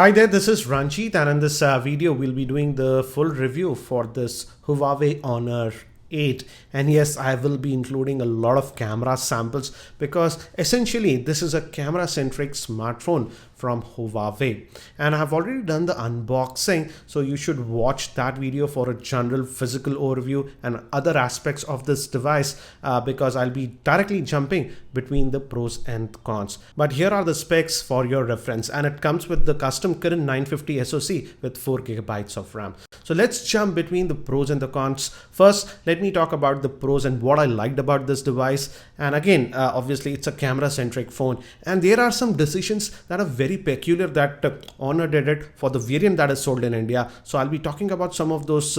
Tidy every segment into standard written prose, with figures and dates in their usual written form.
Hi there, this is Ranjit, and in this video we'll be doing the full review for this Huawei Honor 8. And yes, I will be including a lot of camera samples because essentially this is a camera centric smartphone from Huawei, and I've already done the unboxing, so you should watch that video for a general physical overview and other aspects of this device because I'll be directly jumping between the pros and cons. But here are the specs for your reference, and it comes with the custom Kirin 950 SoC with 4 GB of RAM. So let's jump between the pros and the cons. First, let me talk about the pros and what I liked about this device. And again, obviously it's a camera centric phone, and there are some decisions that are very peculiar that Honor did it for the variant that is sold in India. So I'll be talking about some of those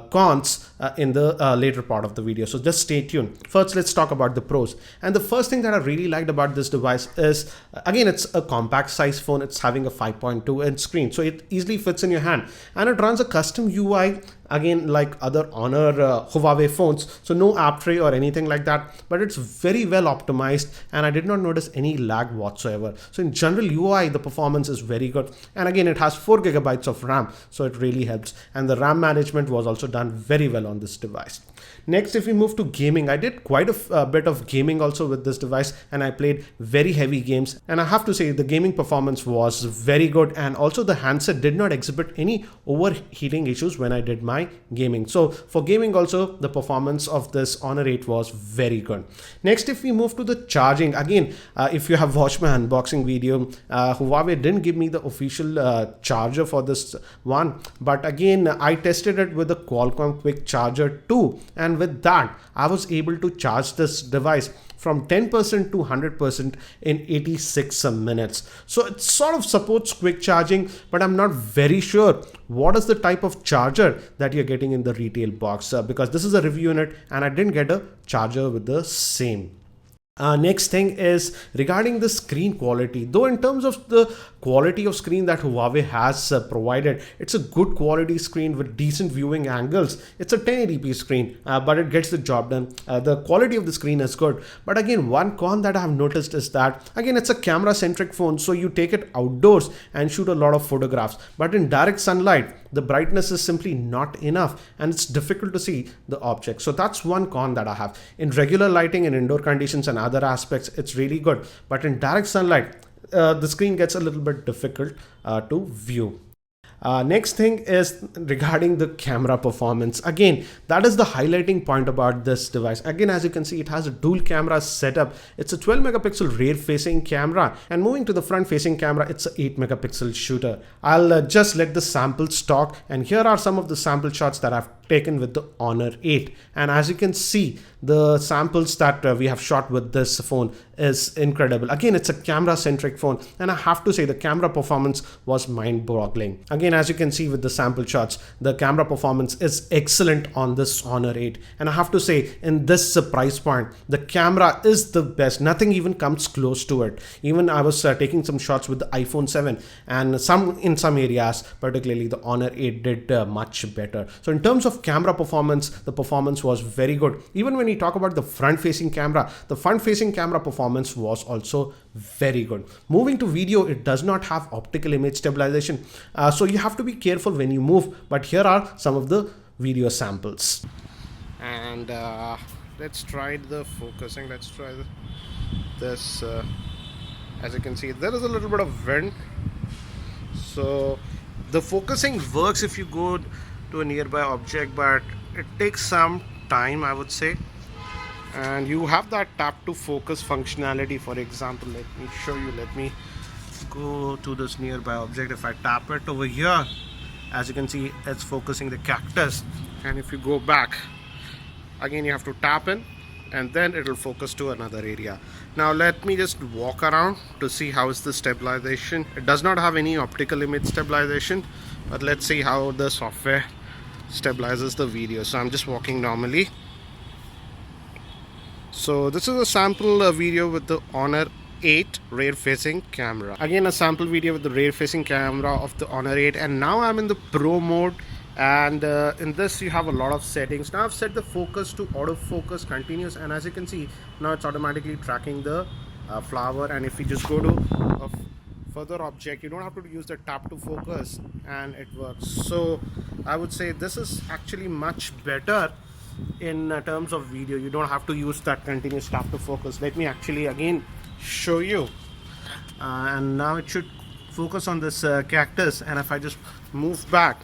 cons in the later part of the video, so just stay tuned. First, let's talk about the pros. And the first thing that I really liked about this device is, again, it's a compact size phone. It's having a 5.2-inch screen, so it easily fits in your hand, and it runs a custom UI, again, like other Honor Huawei phones. So no app tray or anything like that, but it's very well optimized, and I did not notice any lag whatsoever. So in general UI, the performance is very good, and again, it has 4 GB of RAM, so it really helps, and the RAM management was also done very well on this device. Next, if we move to gaming, I did quite a bit of gaming also with this device, and I played very heavy games, and I have to say the gaming performance was very good, and also the handset did not exhibit any overheating issues when I did my gaming. So for gaming also, the performance of this Honor 8 was very good. Next, if we move to the charging, again, if you have watched my unboxing video, Huawei didn't give me the official charger for this one, but again, I tested it with the Qualcomm Quick Charger 2, and with that I was able to charge this device from 10% to 100% in 86 minutes. So it sort of supports quick charging, but I'm not very sure what is the type of charger that you're getting in the retail box because this is a review unit and I didn't get a charger with the same. Next thing is regarding the screen quality. Though in terms of the quality of screen that Huawei has provided, it's a good quality screen with decent viewing angles. It's a 1080p screen, but it gets the job done. The quality of the screen is good. But again, one con that I have noticed is that, again, it's a camera centric phone, so you take it outdoors and shoot a lot of photographs. But in direct sunlight, the brightness is simply not enough, and it's difficult to see the object. So that's one con that I have. In regular lighting and indoor conditions and other aspects, it's really good, but in direct sunlight, the screen gets a little bit difficult to view. Next thing is regarding the camera performance. Again, that is the highlighting point about this device. Again, as you can see, it has a dual camera setup. It's a 12-megapixel rear facing camera, and moving to the front facing camera, it's a 8-megapixel shooter. I'll just let the samples talk, and here are some of the sample shots that I've taken with the Honor 8. And as you can see, the samples that we have shot with this phone is incredible. Again, it's a camera centric phone, and I have to say the camera performance was mind-boggling. Again, as you can see with the sample shots, the camera performance is excellent on this Honor 8, and I have to say in this price point, the camera is the best. Nothing even comes close to it. Even I was taking some shots with the iPhone 7, and in some areas, particularly the Honor 8 did much better. So in terms of camera performance, the performance was very good. Even when you talk about the front facing camera, the front facing camera performance was also very good. Moving to video, it does not have optical image stabilization, so you have to be careful when you move, but here are some of the video samples. And let's try the focusing. Let's try this. As you can see, there is a little bit of wind, so the focusing works if you go to a nearby object, but it takes some time, I would say. And you have that tap to focus functionality. For example, let me show you. Let me go to this nearby object. If I tap it over here, as you can see, it's focusing the cactus. And if you go back again, you have to tap in, and then it will focus to another area. Now let me just walk around to see how is the stabilization. It does not have any optical image stabilization, but let's see how the software stabilizes the video. So I'm just walking normally. So this is a sample video with the Honor 8 rear facing camera. Again, a sample video with the rear facing camera of the Honor 8, and now I'm in the Pro mode, and in this you have a lot of settings. Now I've set the focus to autofocus continuous, and as you can see, now it's automatically tracking the flower. And if we just go to further object, you don't have to use the tap to focus and it works. So I would say this is actually much better in terms of video. You don't have to use that continuous tap to focus. Let me actually again show you, and now it should focus on this cactus, and if I just move back,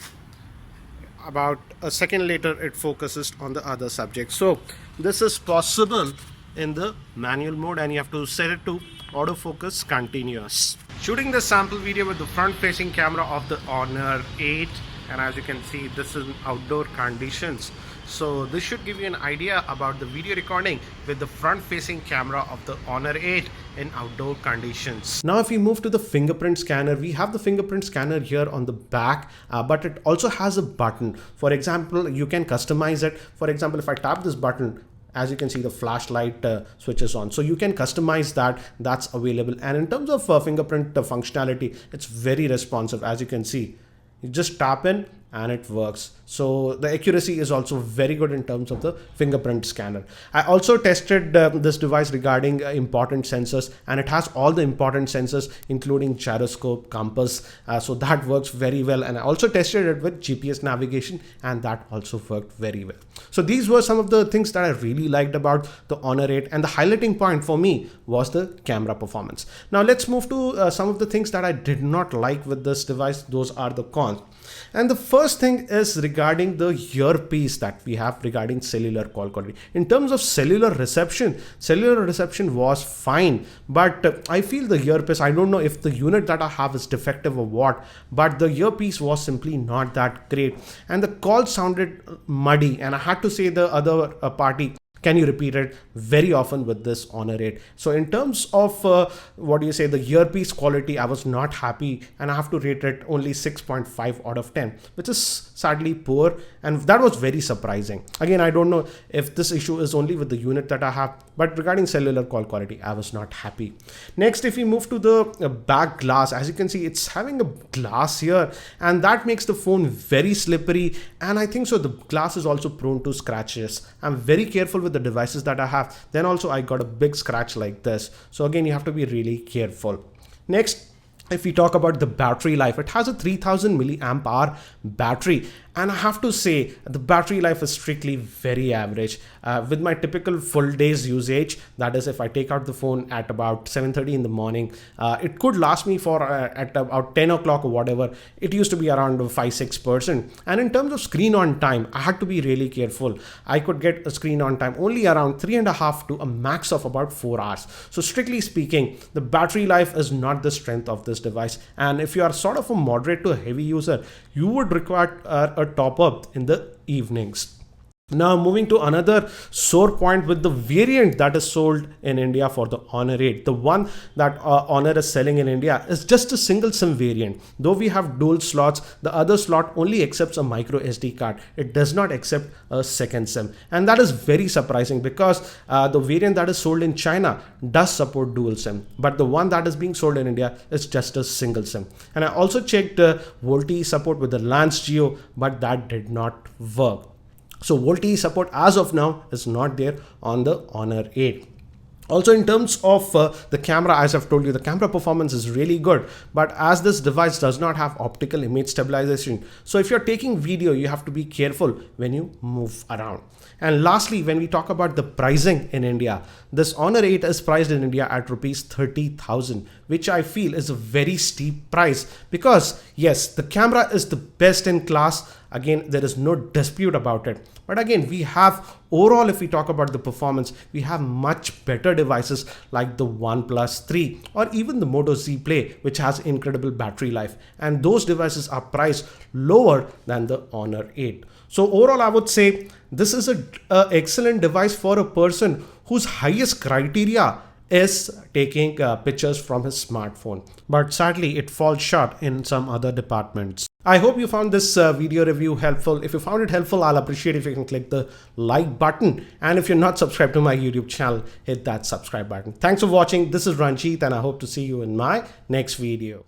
about a second later it focuses on the other subject. So this is possible in the manual mode, and you have to set it to autofocus continuous. Shooting the sample video with the front facing camera of the Honor 8, and as you can see, this is in outdoor conditions. So this should give you an idea about the video recording with the front facing camera of the Honor 8 in outdoor conditions. Now if we move to the fingerprint scanner, we have the fingerprint scanner here on the back, but it also has a button. For example, you can customize it. For example, if I tap this button, as you can see, the flashlight switches on. So you can customize that. That's available. And in terms of fingerprint functionality, it's very responsive. As you can see, you just tap in and it works. So the accuracy is also very good in terms of the fingerprint scanner. I also tested this device regarding important sensors, and it has all the important sensors including gyroscope, compass, so that works very well. And I also tested it with GPS navigation, and that also worked very well. So these were some of the things that I really liked about the Honor 8, and the highlighting point for me was the camera performance. Now let's move to some of the things that I did not like with this device. Those are the cons. And the first thing is regarding the earpiece that we have regarding cellular call quality. In terms of cellular reception was fine, but I feel the earpiece, I don't know if the unit that I have is defective or what, but the earpiece was simply not that great, and the call sounded muddy, and I had to say the other party, can you repeat it, very often with this Honor 8. So in terms of the earpiece quality, I was not happy, and I have to rate it only 6.5 out of 10, which is sadly poor, and that was very surprising. Again, I don't know if this issue is only with the unit that I have, but regarding cellular call quality, I was not happy. Next, if we move to the back glass, as you can see, it's having a glass here, and that makes the phone very slippery, and I think so the glass is also prone to scratches. I'm very careful with the devices that I have. Then also I got a big scratch like this. So again, you have to be really careful. Next, if we talk about the battery life, it has a 3000 milliamp hour battery, and I have to say the battery life is strictly very average. With my typical full day's usage, that is if I take out the phone at about 7:30 in the morning, it could last me for at about 10 o'clock or whatever. It used to be around 5-6%. And in terms of screen on time, I had to be really careful. I could get a screen on time only around 3.5 to a max of about 4 hours. So strictly speaking, the battery life is not the strength of this device. And if you are sort of a moderate to a heavy user, you would require a top up in the evenings. Now moving to another sore point with the variant that is sold in India for the Honor 8. The one that Honor is selling in India is just a single SIM variant. Though we have dual slots, the other slot only accepts a micro SD card. It does not accept a second SIM. And that is very surprising because the variant that is sold in China does support dual SIM. But the one that is being sold in India is just a single SIM. And I also checked VoLTE support with the Lance Geo, but that did not work. So VoLTE support as of now is not there on the Honor 8. Also in terms of the camera, as I've told you, the camera performance is really good, but as this device does not have optical image stabilization, so if you're taking video, you have to be careful when you move around. And lastly, when we talk about the pricing in India, this Honor 8 is priced in India at rupees 30,000, which I feel is a very steep price because yes, the camera is the best in class. Again, there is no dispute about it. But again, we have overall, if we talk about the performance, we have much better devices like the OnePlus 3 or even the Moto Z Play, which has incredible battery life. And those devices are priced lower than the Honor 8. So overall, I would say this is an excellent device for a person whose highest criteria is taking pictures from his smartphone. But sadly, it falls short in some other departments. I hope you found this video review helpful. If you found it helpful, I'll appreciate if you can click the like button. And if you're not subscribed to my YouTube channel, hit that subscribe button. Thanks for watching. This is Ranjit, and I hope to see you in my next video.